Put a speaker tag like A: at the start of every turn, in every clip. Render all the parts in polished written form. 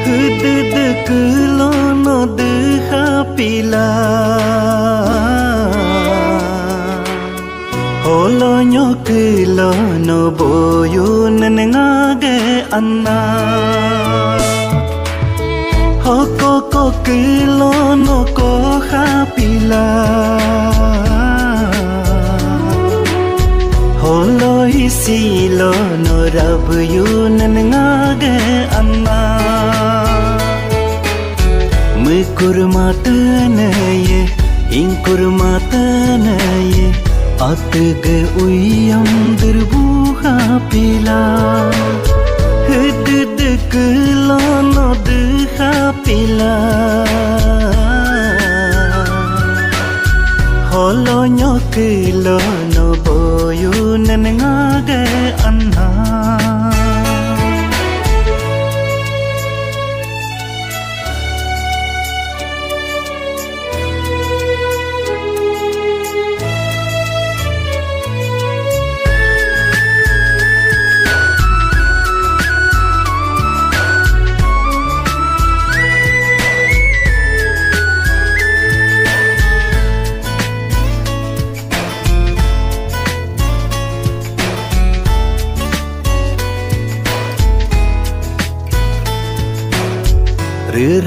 A: hư lo no tư pila hồ lo nhớ cứ lo no boyu nên ngage anna ho có cứ lo no có pila hồ lo isi lo no rabuyu nên ngage anna mui kurmata naye in kurmata naye atge uyam dirbuha pila hid klo no dha pila holo nyo klo no boyu nan ngage anna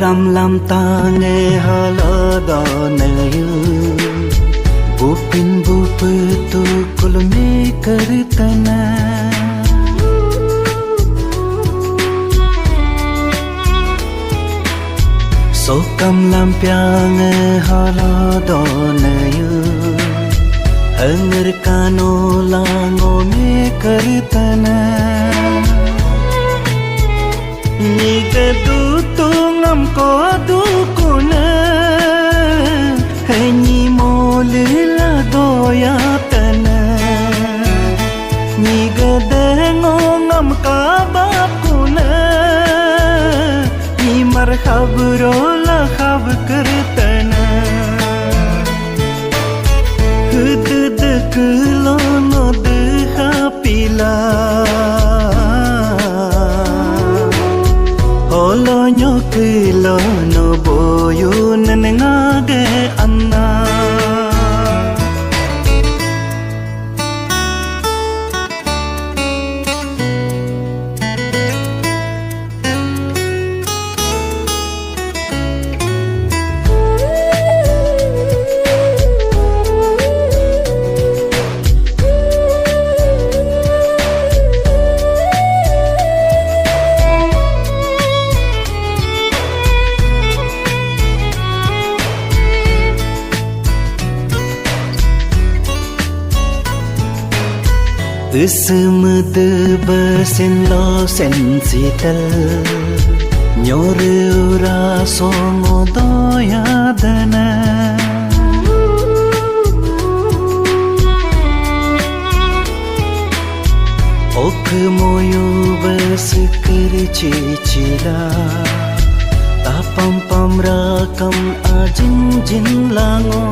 A: ram lam ta nghe hala da nayu bupin bup tu kulme kartana so kam lam pyang hala da nayu hanger kano lango me kartana ni ke tu ngam ko du kuna hai ni mol la doya tana ni ga de ngam ka ba kuna ni marhab ro la khab kartana hud lo no de pila holo nyo kilo no boyu nan ngage anna Ismd basin lo sensital nyorura songo doya dana ok moyu basikir chichila tapam pamra kam ajin jin lango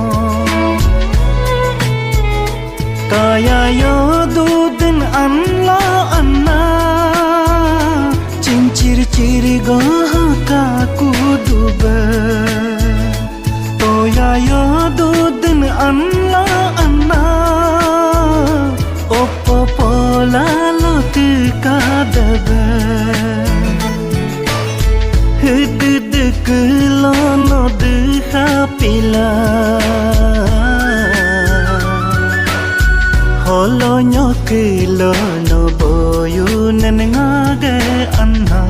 A: kaya yo dudin anla anna cincir ciri goha ka kuduba toya yo dudin anla anna oppo pola lot ka daba hid klo no dha pila holo nyo kilo no boyu nan ngage anna